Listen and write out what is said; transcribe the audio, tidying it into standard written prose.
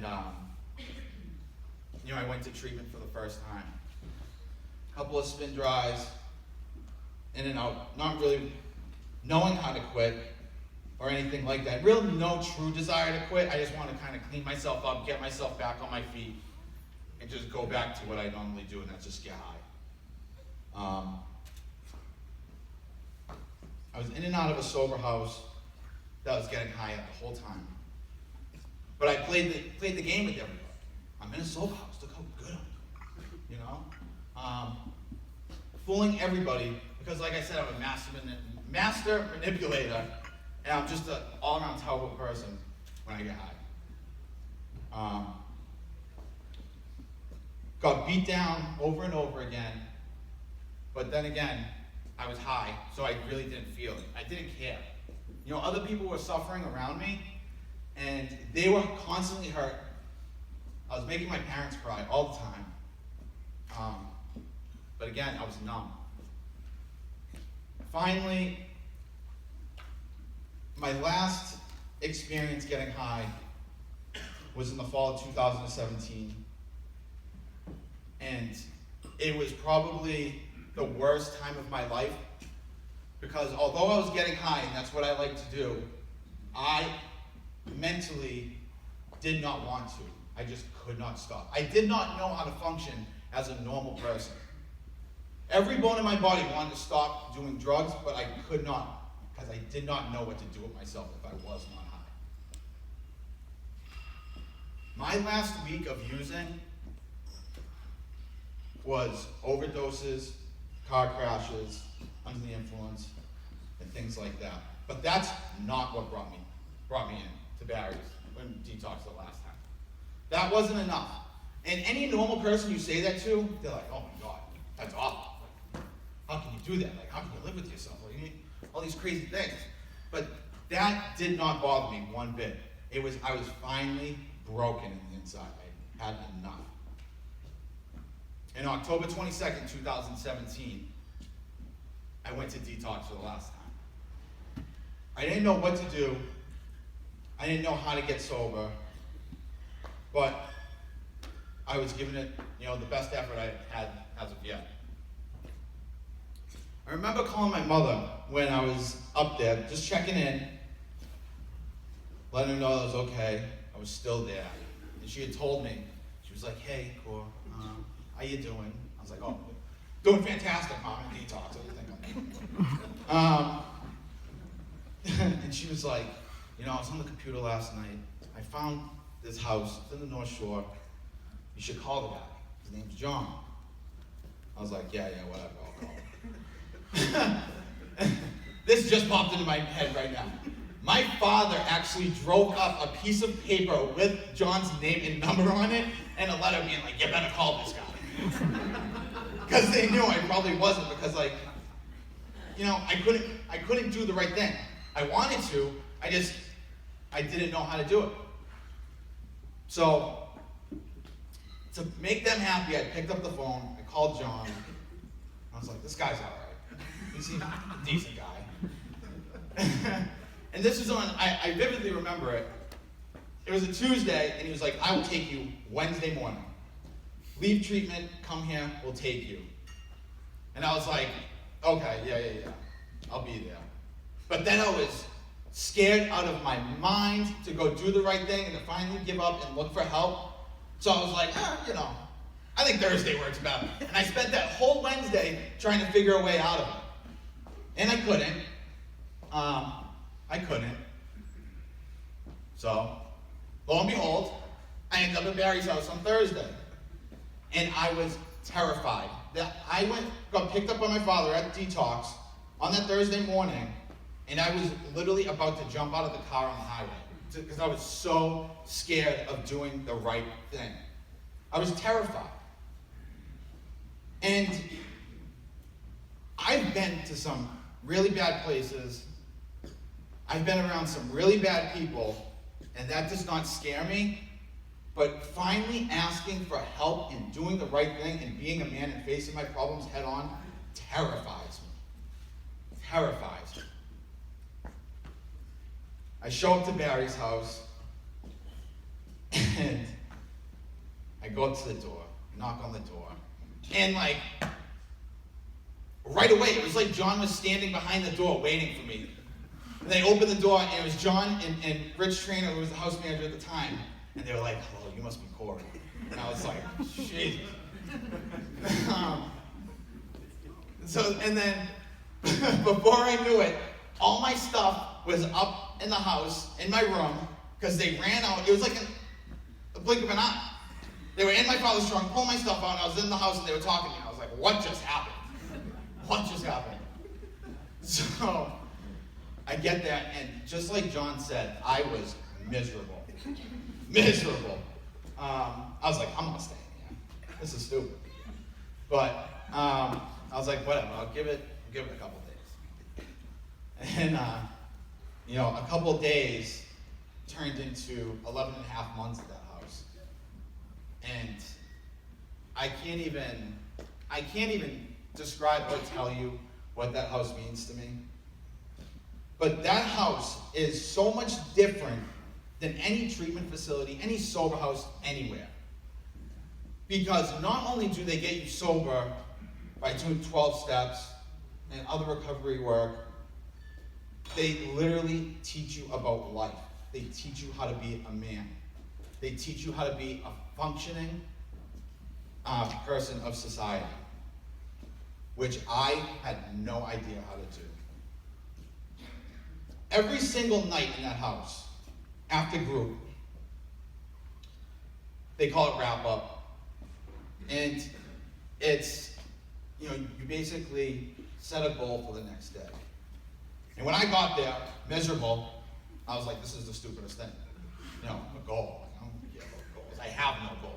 And, I went to treatment for the first time. A couple of spin dries, in and out, not really knowing how to quit or anything like that. Really no true desire to quit. I just want to kind of clean myself up, get myself back on my feet, and just go back to what I normally do, and that's just get high. I was in and out of a sober house that was getting high the whole time. But I played the game with everybody. I'm in a sober house. Look how good I'm doing. Fooling everybody because, like I said, I'm a master manipulator, and I'm just an all-around terrible person when I get high. Got beat down over and over again, but then again, I was high, so I really didn't feel it. I didn't care. Other people were suffering around me, and they were constantly hurt. I was making my parents cry all the time. But again, I was numb. Finally, my last experience getting high was in the fall of 2017. And it was probably the worst time of my life, because although I was getting high, and that's what I like to do, I mentally did not want to. I just could not stop. I did not know how to function as a normal person. Every bone in my body wanted to stop doing drugs, but I could not, because I did not know what to do with myself if I was not high. My last week of using was overdoses, car crashes, under the influence, and things like that. But that's not what brought me in to Barry's when detox the last time. That wasn't enough. And any normal person you say that to, they're like, oh my God, that's awful. How can you do that? Like, how can you live with yourself? Like, you need all these crazy things. But that did not bother me one bit. I was finally broken in the inside. I had enough. In October 22nd, 2017, I went to detox for the last time. I didn't know what to do. I didn't know how to get sober. But I was giving it, the best effort I had as of yet. I remember calling my mother when I was up there, just checking in, letting her know I was okay. I was still there. And she had told me, she was like, hey, Cor, how you doing? I was like, oh, doing fantastic, Mom, in detox. What do you think I'm doing? And she was like, I was on the computer last night. I found this house. It's in the North Shore. You should call the guy. His name's John. I was like, yeah, whatever, I'll call him. This just popped into my head right now. My father actually drove up a piece of paper with John's name and number on it and a letter being like, you better call this guy. Because they knew I probably wasn't, because I couldn't do the right thing. I wanted to, I didn't know how to do it. So, to make them happy, I picked up the phone, I called John. I was like, this guy's all right. He's a decent guy. And this was on, I vividly remember it. It was a Tuesday, and he was like, I will take you Wednesday morning. Leave treatment, come here, we'll take you. And I was like, okay, yeah, I'll be there. But then I was scared out of my mind to go do the right thing and to finally give up and look for help. So I was like, I think Thursday works better. And I spent that whole Wednesday trying to figure a way out of it. And I couldn't. So, lo and behold, I ended up at Barry's house on Thursday. And I was terrified. I got picked up by my father at detox on that Thursday morning, and I was literally about to jump out of the car on the highway because I was so scared of doing the right thing. I was terrified. And I've been to some really bad places. I've been around some really bad people, and that does not scare me. But finally asking for help and doing the right thing and being a man and facing my problems head on terrifies me. Terrifies me. I show up to Barry's house, and go up to the door, knock on the door, and like, right away, it was like John was standing behind the door waiting for me. And they opened the door, and it was John and Rich Trainer, who was the house manager at the time. And they were like, hello, you must be Corey. And I was like, Jesus. And then, before I knew it, all my stuff was up in the house, in my room, because they ran out. It was like a blink of an eye. They were in my father's trunk, pulling my stuff out, and I was in the house, and they were talking to me. I was like, what just happened? What just happened? So, I get there, and just like John said, I was miserable. Miserable. I was like, I'm not staying here. This is stupid. But I was like, whatever, I'll give it a couple days. And a couple days turned into 11 and a half months at that house. And I can't even describe or tell you what that house means to me. But that house is so much different than any treatment facility, any sober house, anywhere. Because not only do they get you sober by doing 12 steps and other recovery work, they literally teach you about life. They teach you how to be a man. They teach you how to be a functioning person of society, which I had no idea how to do. Every single night in that house, after group, they call it wrap up. And it's, you basically set a goal for the next day. And when I got there, miserable, I was like, this is the stupidest thing. A goal.